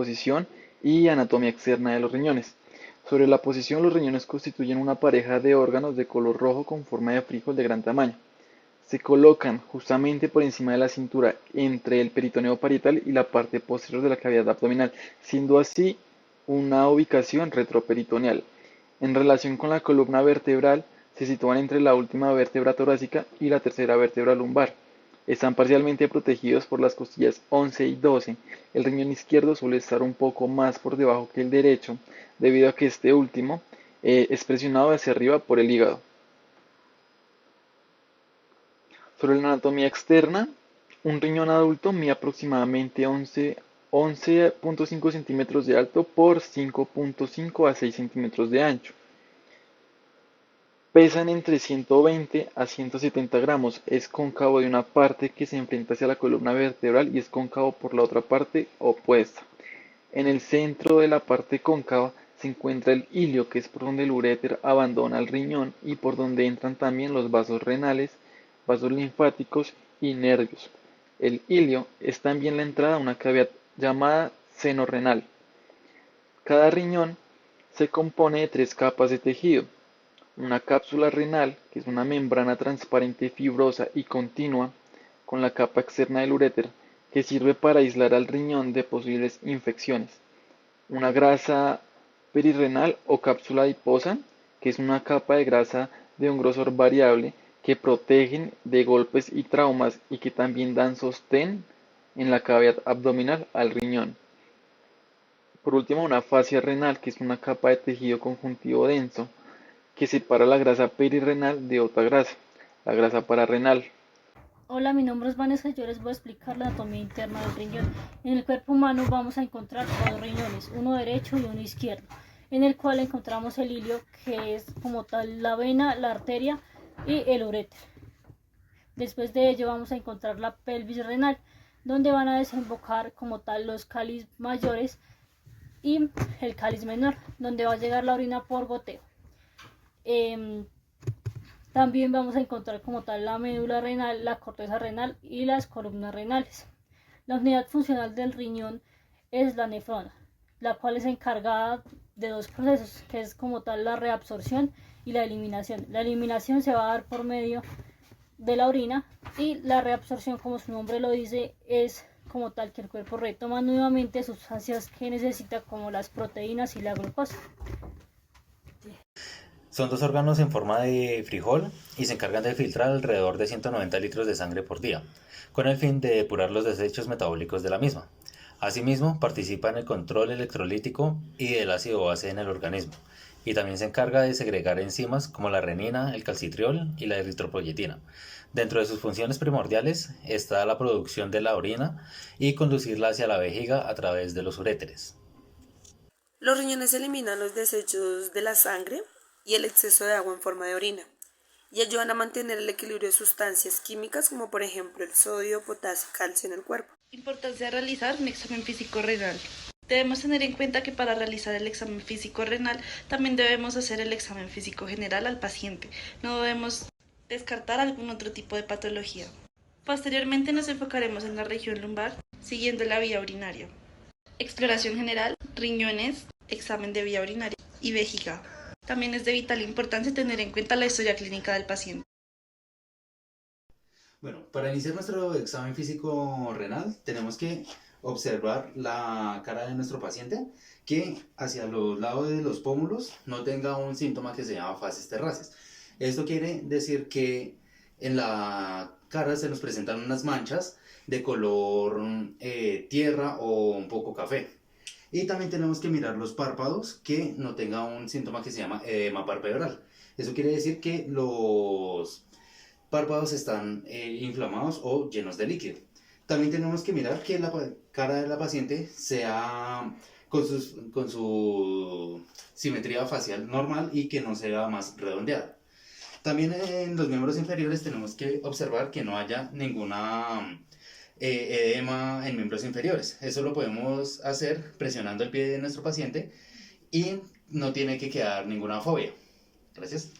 posición y anatomía externa de los riñones. Sobre la posición, los riñones constituyen una pareja de órganos de color rojo con forma de frijol de gran tamaño. Se colocan justamente por encima de la cintura, entre el peritoneo parietal y la parte posterior de la cavidad abdominal, siendo así una ubicación retroperitoneal. En relación con la columna vertebral, se sitúan entre la última vértebra torácica y la tercera vértebra lumbar. Están parcialmente protegidos por las costillas 11 y 12. El riñón izquierdo suele estar un poco más por debajo que el derecho, debido a que este último es presionado hacia arriba por el hígado. Sobre la anatomía externa, un riñón adulto mide aproximadamente 11,5 centímetros de alto por 5,5 a 6 centímetros de ancho. Pesan entre 120 a 170 gramos. Es cóncavo de una parte que se enfrenta hacia la columna vertebral y es cóncavo por la otra parte opuesta. En el centro de la parte cóncava se encuentra el ilio, que es por donde el uréter abandona el riñón y por donde entran también los vasos renales, vasos linfáticos y nervios. El ilio es también la entrada a una cavidad llamada seno renal. Cada riñón se compone de 3 capas de tejido: una cápsula renal, que es una membrana transparente, fibrosa y continua, con la capa externa del uréter, que sirve para aislar al riñón de posibles infecciones; una grasa perirenal o cápsula adiposa, que es una capa de grasa de un grosor variable que protegen de golpes y traumas y que también dan sostén en la cavidad abdominal al riñón. Por último, una fascia renal, que es una capa de tejido conjuntivo denso que separa la grasa perirenal de otra grasa, la grasa pararrenal. Hola, mi nombre es Vanessa y yo les voy a explicar la anatomía interna del riñón. En el cuerpo humano vamos a encontrar dos riñones, uno derecho y uno izquierdo, en el cual encontramos el ilio, que es como tal la vena, la arteria y el uréter. Después de ello vamos a encontrar la pelvis renal, donde van a desembocar como tal los cáliz mayores y el cáliz menor, donde va a llegar la orina por goteo. También vamos a encontrar como tal la médula renal, la corteza renal y las columnas renales. La unidad funcional del riñón es la nefrona, la cual es encargada de dos procesos, que es como tal la reabsorción y la eliminación. La eliminación se va a dar por medio de la orina y la reabsorción, como su nombre lo dice, es como tal que el cuerpo retoma nuevamente sustancias que necesita, como las proteínas y la glucosa. Son dos órganos en forma de frijol y se encargan de filtrar alrededor de 190 litros de sangre por día, con el fin de depurar los desechos metabólicos de la misma. Asimismo, participa en el control electrolítico y del ácido base en el organismo, y también se encarga de segregar enzimas como la renina, el calcitriol y la eritropoyetina. Dentro de sus funciones primordiales está la producción de la orina y conducirla hacia la vejiga a través de los uréteres. Los riñones eliminan los desechos de la sangre y el exceso de agua en forma de orina y ayudan a mantener el equilibrio de sustancias químicas como por ejemplo el sodio, potasio y calcio en el cuerpo. Importancia de realizar un examen físico renal. Debemos tener en cuenta que para realizar el examen físico renal también debemos hacer el examen físico general al paciente. No debemos descartar algún otro tipo de patología. Posteriormente nos enfocaremos en la región lumbar, siguiendo la vía urinaria. Exploración general, riñones, examen de vía urinaria y vejiga. También es de vital importancia tener en cuenta la historia clínica del paciente. Bueno, para iniciar nuestro examen físico renal tenemos que observar la cara de nuestro paciente, que hacia los lados de los pómulos no tenga un síntoma que se llama facies terraces. Esto quiere decir que en la cara se nos presentan unas manchas de color tierra o un poco café. Y también tenemos que mirar los párpados, que no tenga un síntoma que se llama edema palpebral. Eso quiere decir que los párpados están inflamados o llenos de líquido. También tenemos que mirar que la cara de la paciente sea con su simetría facial normal y que no sea más redondeada. También en los miembros inferiores tenemos que observar que no haya ninguna edema en miembros inferiores. Eso lo podemos hacer presionando el pie de nuestro paciente y no tiene que quedar ninguna fobia. Gracias.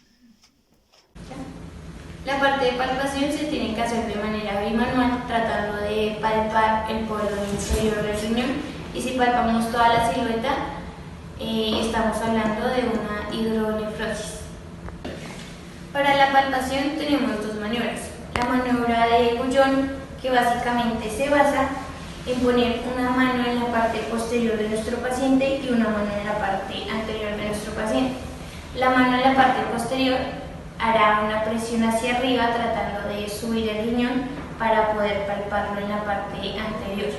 La parte de palpación se tiene que hacer de manera bimanual, tratando de palpar el borde inferior del riñón y si palpamos toda la silueta, estamos hablando de una hidronefrosis. Para la palpación tenemos dos maniobras. La maniobra de Gullón, que básicamente se basa en poner una mano en la parte posterior de nuestro paciente y una mano en la parte anterior de nuestro paciente. La mano en la parte posterior hará una presión hacia arriba tratando de subir el riñón para poder palparlo en la parte anterior.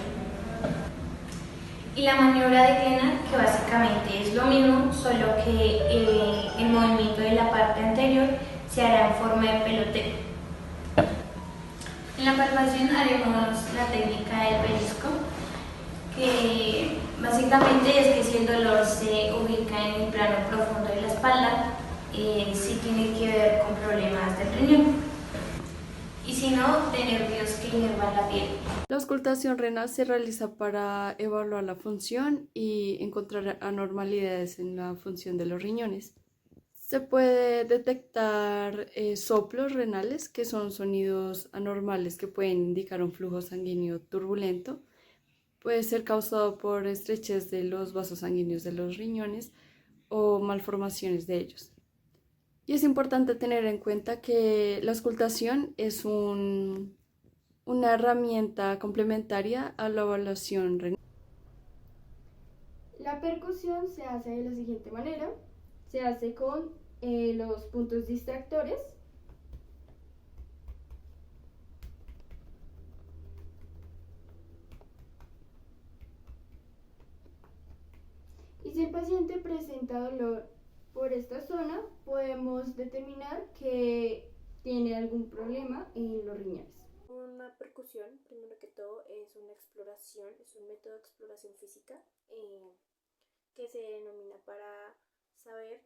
Y la maniobra de Glenn, que básicamente es lo mismo, solo que el movimiento de la parte anterior se hará en forma de pelotero. En la palpación haremos la técnica del pellizco, que básicamente es que si el dolor se ubica en el plano profundo de la espalda, sí tiene que ver con problemas del riñón, y si no, de nervios que inervan la piel. La auscultación renal se realiza para evaluar la función y encontrar anormalidades en la función de los riñones. Se puede detectar soplos renales, que son sonidos anormales que pueden indicar un flujo sanguíneo turbulento. Puede ser causado por estrechez de los vasos sanguíneos de los riñones o malformaciones de ellos. Y es importante tener en cuenta que la auscultación es una herramienta complementaria a la evaluación renal. La percusión se hace de la siguiente manera. Se hace con los puntos distractores. Y si el paciente presenta dolor por esta zona, podemos determinar que tiene algún problema en los riñones. Una percusión, primero que todo, es una exploración, es un método de exploración física que se denomina para saber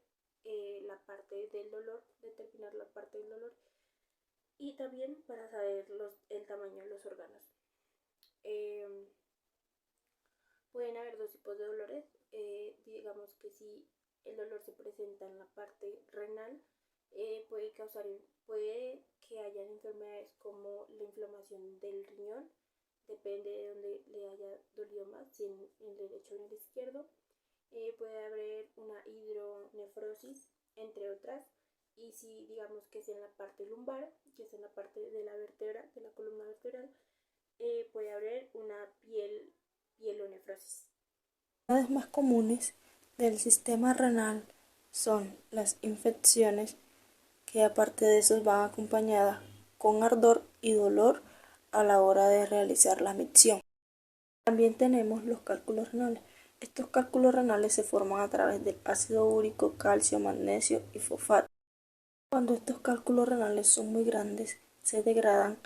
la parte del dolor, determinar la parte del dolor y también para saber el tamaño de los órganos. Pueden haber dos tipos de dolores, digamos que si el dolor se presenta en la parte renal, puede que hayan enfermedades como la inflamación del riñón, depende de donde le haya dolido más, si en el derecho o en el izquierdo. Puede haber una hidronefrosis, entre otras, y si digamos que es en la parte lumbar, que es en la parte de la vértebra, de la columna vertebral, puede haber una pielonefrosis. Las enfermedades más comunes del sistema renal son las infecciones, que aparte de eso van acompañadas con ardor y dolor a la hora de realizar la micción. También tenemos los cálculos renales. Estos cálculos renales se forman a través del ácido úrico, calcio, magnesio y fosfato. Cuando estos cálculos renales son muy grandes, se degradan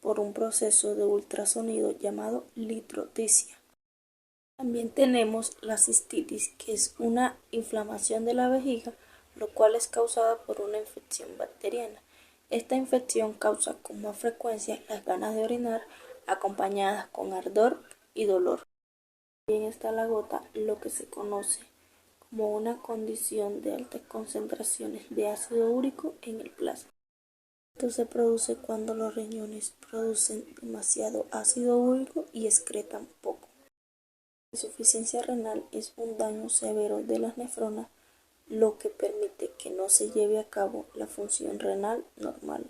por un proceso de ultrasonido llamado litroticia. También tenemos la cistitis, que es una inflamación de la vejiga, lo cual es causada por una infección bacteriana. Esta infección causa con más frecuencia las ganas de orinar, acompañadas con ardor y dolor. También está la gota, lo que se conoce como una condición de altas concentraciones de ácido úrico en el plasma. Esto se produce cuando los riñones producen demasiado ácido úrico y excretan poco. La insuficiencia renal es un daño severo de las nefronas, lo que permite que no se lleve a cabo la función renal normal.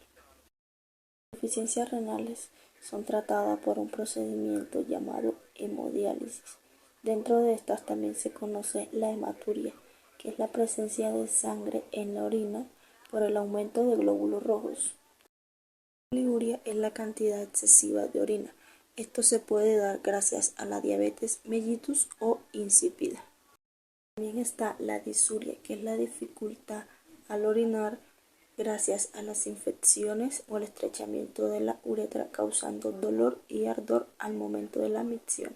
Las insuficiencias renales son tratadas por un procedimiento llamado hemodiálisis. Dentro de estas también se conoce la hematuria, que es la presencia de sangre en la orina por el aumento de glóbulos rojos. La poliuria es la cantidad excesiva de orina. Esto se puede dar gracias a la diabetes mellitus o insípida. También está la disuria, que es la dificultad al orinar gracias a las infecciones o al estrechamiento de la uretra, causando dolor y ardor al momento de la micción.